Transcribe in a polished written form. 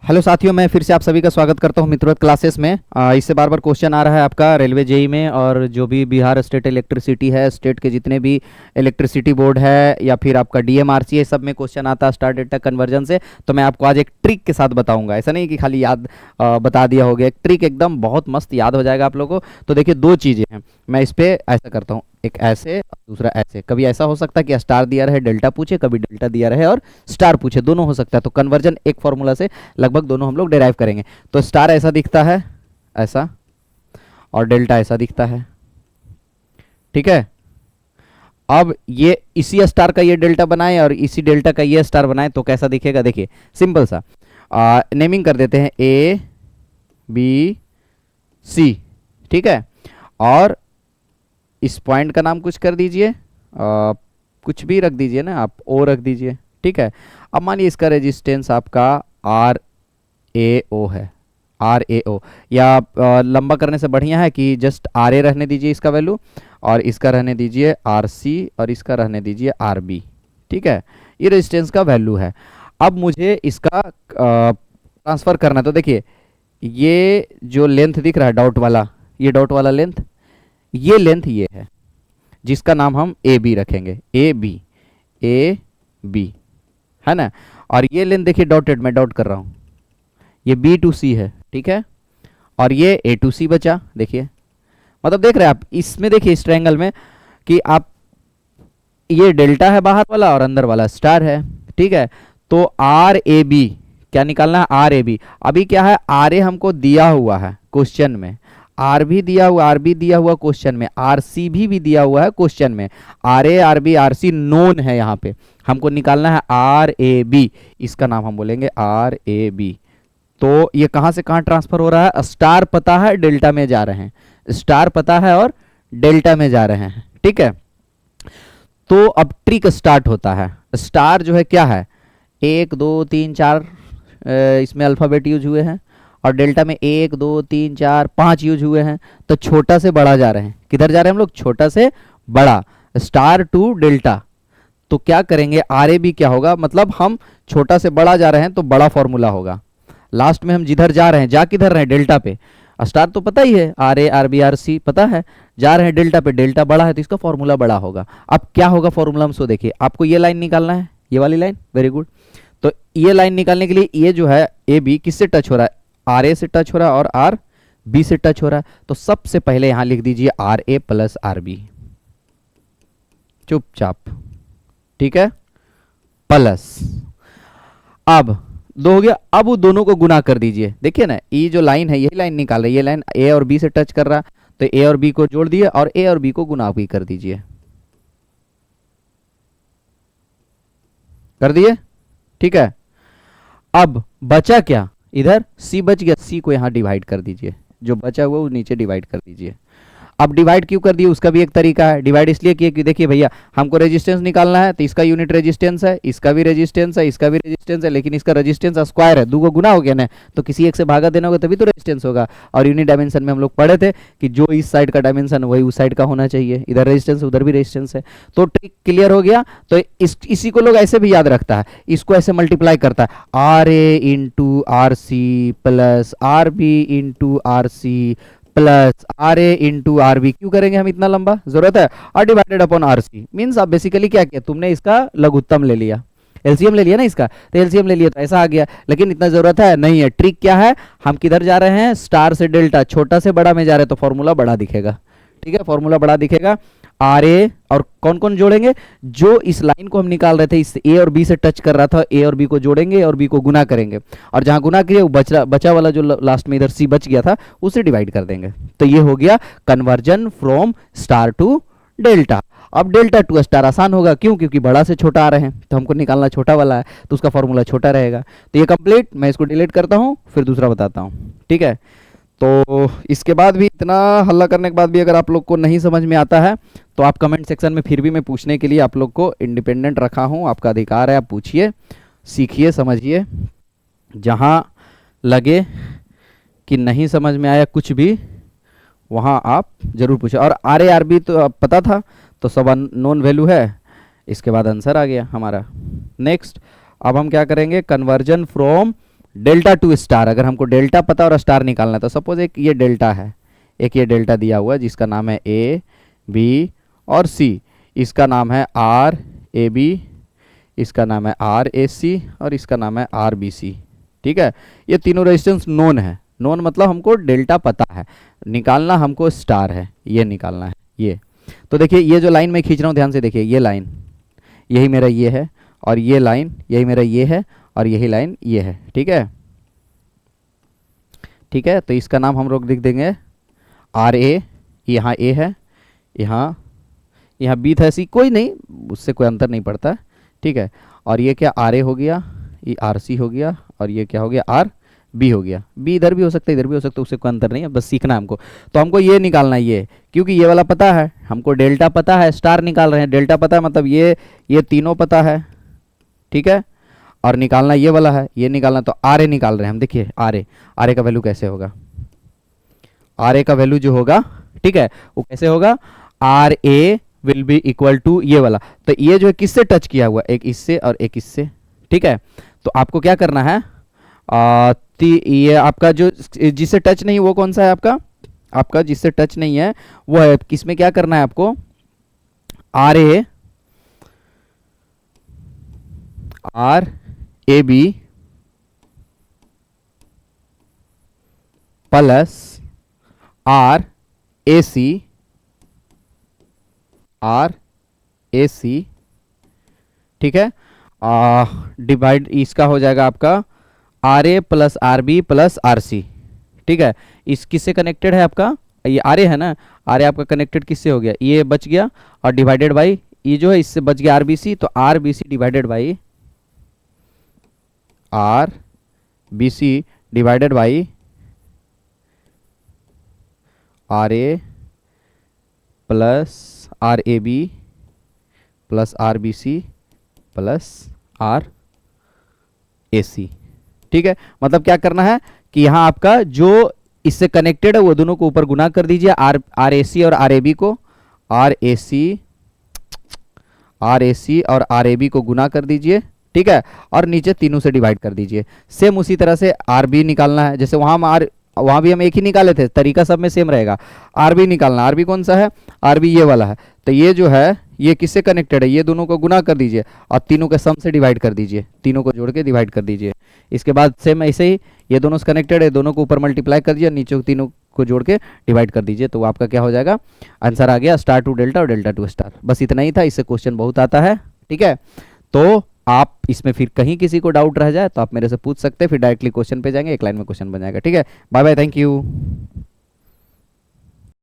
Hello साथियों, मैं फिर से आप सभी का स्वागत करता हूं मित्रवत क्लासेस में। इससे बार बार क्वेश्चन आ रहा है आपका रेलवे जेई में, और जो भी बिहार स्टेट इलेक्ट्रिसिटी है, स्टेट के जितने भी इलेक्ट्रिसिटी बोर्ड है या फिर आपका डीएमआरसी है, सब में क्वेश्चन आता है स्टार डेल्टा कन्वर्जन से। तो मैं आपको आज एक ट्रिक के साथ बताऊंगा, ऐसा नहीं कि खाली याद बता दिया हो गया, एक ट्रिक एकदम बहुत मस्त याद हो जाएगा आप लोगों को। तो देखिए, दो चीज़ें हैं, मैं इस पर ऐसा करता हूँ, एक ऐसे और दूसरा ऐसे। कभी ऐसा हो सकता है कि स्टार दिया रहे डेल्टा पूछे, कभी डेल्टा दिया रहे और स्टार पूछे, दोनों हो सकता है। तो कन्वर्जन एक फॉर्मूला से लगभग दोनों हम लोग डिराइव करेंगे। तो स्टार ऐसा दिखता है, ऐसा, और डेल्टा ऐसा दिखता है, ठीक है। अब ये इसी स्टार का ये डेल्टा बनाए और इसी डेल्टा का ये स्टार बनाए तो कैसा दिखेगा, देखिए सिंपल सा। नेमिंग कर देते हैं ए बी सी, ठीक है। और इस पॉइंट का नाम कुछ कर दीजिए, कुछ भी रख दीजिए ना, आप ओ रख दीजिए, ठीक है। अब मानिए इसका रेजिस्टेंस आपका आर ए ओ है, आर ए ओ, या लंबा करने से बढ़िया है कि जस्ट आर ए रहने दीजिए इसका वैल्यू, और इसका रहने दीजिए आर सी, और इसका रहने दीजिए आर बी, ठीक है। ये रेजिस्टेंस का वैल्यू है। अब मुझे इसका ट्रांसफ़र करना है। तो देखिए, ये जो लेंथ दिख रहा है डॉट वाला, ये डॉट वाला लेंथ, ये लेंथ ये है, जिसका नाम हम ए बी रखेंगे, ए बी है ना। और ये लेंथ देखिए डॉटेड, मैं डॉट कर रहा हूँ, ये बी टू सी है, ठीक है। और ये ए टू सी बचा, देखिए, मतलब देख रहे हैं आप इसमें, देखिए इस ट्रायंगल में कि आप, ये डेल्टा है बाहर वाला और अंदर वाला स्टार है, ठीक है। तो आर ए बी क्या निकालना है, आर ए बी। अभी क्या है, आर ए हमको दिया हुआ है क्वेश्चन में, आर भी दिया हुआ, आर बी दिया हुआ क्वेश्चन में, आर सी भी दिया हुआ है क्वेश्चन में। R A R B R C known है, यहाँ पे हमको निकालना है आर ए बी, इसका नाम हम बोलेंगे आर ए बी। तो ये कहाँ से कहाँ ट्रांसफर हो रहा है, स्टार पता है डेल्टा में जा रहे हैं, स्टार पता है और डेल्टा में जा रहे हैं, ठीक है। तो अब ट्रिक स्टार्ट होता है। स्टार जो है क्या है, 1 2 3 4 इसमें अल्फ़ाबेट यूज हुए हैं, और डेल्टा में 1 2 3 4 5 यूज हुए हैं। तो छोटा से बड़ा जा रहे हैं, किधर जा रहे हैं हम लोग, छोटा से बड़ा, स्टार टू डेल्टा। तो क्या करेंगे, आर ए बी क्या होगा, मतलब हम छोटा से बड़ा जा रहे हैं तो बड़ा फॉर्मूला होगा। लास्ट में हम जिधर जा रहे हैं, जा किधर रहे हैं, डेल्टा पे। स्टार तो पता ही है, R A R B R C पता है, जा रहे हैं डेल्टा पे, डेल्टा बड़ा है तो इसका फॉर्मूला बड़ा होगा। अब क्या होगा फॉर्मूला, हम सो देखिए, आपको ये लाइन निकालना है, ये वाली लाइन, वेरी गुड। तो ये लाइन निकालने के लिए ये जो है ए बी किससे टच हो रहा है, आर ए से टच हो रहा है और आर बी से टच हो रहा है। तो सबसे पहले यहां लिख दीजिए R A plus R B, चुपचाप, ठीक है, प्लस। अब दो हो गया, अब वो दोनों को गुना कर दीजिए। देखिए ना, ये जो लाइन है, यही लाइन निकाल रही है, ये लाइन ए और बी से टच कर रहा है, तो ए और बी को जोड़ दिए और ए और बी को गुना भी कर दीजिए, कर दिए, ठीक है। अब बचा क्या, इधर सी बच गया, सी को यहां डिवाइड कर दीजिए, जो बचा हुआ वो नीचे डिवाइड कर दीजिए। अब डिवाइड क्यों कर दिए, उसका भी एक तरीका है। डिवाइड इसलिए किया कि देखिए भैया, हमको रेजिस्टेंस निकालना है, तो इसका यूनिट रेजिस्टेंस है, इसका भी रेजिस्टेंस है, इसका भी रेजिस्टेंस है, लेकिन इसका रेजिस्टेंस स्क्वायर है, दो को गुना हो गया ना, तो किसी एक से भागा देना होगा तभी तो रेजिस्टेंस होगा। और यूनिट डायमेंशन में हम लोग पढ़े थे कि जो इस साइड का डायमेंशन वही उस साइड का होना चाहिए, इधर रेजिस्टेंस उधर भी रेजिस्टेंस है। तो ट्रिक क्लियर हो गया। तो इसी को लोग ऐसे भी याद रखता है, इसको ऐसे मल्टीप्लाई करता है, R A into R C plus R B into R C plus R A into R B. क्यों करेंगे हम इतना लंबा, जरूरत है, और divided upon R C. Means आप बेसिकली क्या किया, तुमने इसका लघुत्तम ले लिया, एलसीएम ले लिया ना इसका, तो एलसीएम ले लिया तो ऐसा आ गया। लेकिन इतना जरूरत है नहीं है। ट्रिक क्या है, हम किधर जा रहे हैं, स्टार से डेल्टा, छोटा से बड़ा में जा रहे हैं, तो फॉर्मूला बड़ा दिखेगा, ठीक है, फॉर्मूला बड़ा दिखेगा। आर ए और कौन कौन जोड़ेंगे, जो इस लाइन को हम निकाल रहे थे, इस ए और बी से टच कर रहा था, ए और बी को जोड़ेंगे और बी को गुना करेंगे, और जहां गुना किए वो बचा वाला जो लास्ट में इधर सी बच गया था उसे डिवाइड कर देंगे। तो ये हो गया conversion from star to delta. अब डेल्टा टू स्टार आसान होगा, क्यों, क्योंकि बड़ा से छोटा आ रहे हैं, तो हमको निकालना छोटा वाला है, तो उसका फॉर्मूला छोटा रहेगा। तो ये कंप्लीट, मैं इसको डिलीट करता हूँ, फिर दूसरा बताता हूँ, ठीक है। तो इसके बाद भी, इतना हल्ला करने के बाद भी अगर आप लोग को नहीं समझ में आता है तो आप कमेंट सेक्शन में, फिर भी मैं पूछने के लिए आप लोग को इंडिपेंडेंट रखा हूँ, आपका अधिकार है, आप पूछिए, सीखिए, समझिए। जहाँ लगे कि नहीं समझ में आया कुछ भी, वहाँ आप ज़रूर पूछें। और आर ए आर बी तो पता था, तो सब नॉन वैल्यू है, इसके बाद आंसर आ गया हमारा। नेक्स्ट, अब हम क्या करेंगे, conversion from delta to star, अगर हमको डेल्टा पता और स्टार निकालना है तो सपोज एक ये डेल्टा है, एक ये डेल्टा दिया हुआ है जिसका नाम है ए बी और सी, इसका नाम है आर ए बी, इसका नाम है आर ए सी और इसका नाम है आर बी सी। ठीक है, ये तीनों रेजिस्टेंस नोन है। नोन मतलब हमको डेल्टा पता है, निकालना हमको स्टार है, ये निकालना है ये। तो देखिए ये जो लाइन मैं खींच रहा हूँ ध्यान से देखिए, ये लाइन यही मेरा ये है और ये लाइन यही मेरा ये है और यही लाइन ये है। ठीक है, ठीक है, तो इसका नाम हम लोग लिख देंगे आर ए, यहाँ ए है, यहाँ बी था, सी कोई नहीं, उससे कोई अंतर नहीं पड़ता। ठीक है, और ये क्या आर ए हो गया, ये आर सी हो गया और ये क्या हो गया आर बी हो गया। बी इधर भी हो सकता है इधर भी हो सकता है, उससे कोई अंतर नहीं है, बस सीखना है हमको। तो हमको ये निकालना है ये, क्योंकि ये वाला पता है हमको, डेल्टा पता है, स्टार निकाल रहे हैं, डेल्टा पता है मतलब ये तीनों पता है। ठीक है, और निकालना ये वाला है, ये निकालना, तो आर ए निकाल रहे हैं हम। देखिए आर ए का वैल्यू कैसे होगा, आर ए का वैल्यू जो होगा, ठीक है, वो कैसे होगा, R A will be equal to ये वाला। तो ये जो है किससे टच किया हुआ, एक इससे और एक इससे। ठीक है, तो आपको क्या करना है, ये आपका जो जिससे टच नहीं वो कौन सा है आपका, आपका जिससे टच नहीं है वो है किसमें, क्या करना है आपको, R A B plus R A C ठीक है, डिवाइड इसका हो जाएगा आपका R A plus R B plus R C. ठीक है, इस किससे कनेक्टेड है आपका, ये आर ए है ना, आर ए आपका कनेक्टेड किससे हो गया, ये बच गया और डिवाइडेड बाई ये जो है इससे बच गया आर बी सी, तो R B C divided by R B C divided by R A plus R A B plus R B C plus R A C. ठीक है, मतलब क्या करना है कि यहाँ आपका जो इससे कनेक्टेड है वो दोनों को ऊपर गुना कर दीजिए, आर ए सी और आर ए बी को, आर ए सी और आर ए बी को गुना कर दीजिए। ठीक है, और नीचे तीनों से डिवाइड कर दीजिए। सेम उसी तरह से आर बी निकालना है, जैसे वहाँ भी हम एक ही निकाले थे, तरीका सब में सेम रहेगा। आर बी निकालना, आर बी कौन सा है, आर बी ये वाला है, तो ये जो है ये किससे कनेक्टेड है, ये दोनों को गुना कर दीजिए और तीनों के सम से डिवाइड कर दीजिए, तीनों को जोड़ के डिवाइड कर दीजिए। इसके बाद सेम ऐसे ही ये दोनों से कनेक्टेड है, दोनों को ऊपर मल्टीप्लाई कर दीजिए, नीचे तीनों को जोड़ के डिवाइड कर दीजिए, तो आपका क्या हो जाएगा, आंसर आ गया स्टार टू डेल्टा और डेल्टा टू स्टार। बस इतना ही था, इससे क्वेश्चन बहुत आता है। ठीक है, तो आप इसमें फिर कहीं किसी को डाउट रह जाए तो आप मेरे से पूछ सकते हैं, फिर डायरेक्टली क्वेश्चन पे जाएंगे, एक लाइन में क्वेश्चन बन जाएगा। ठीक है, बाय बाय, थैंक यू।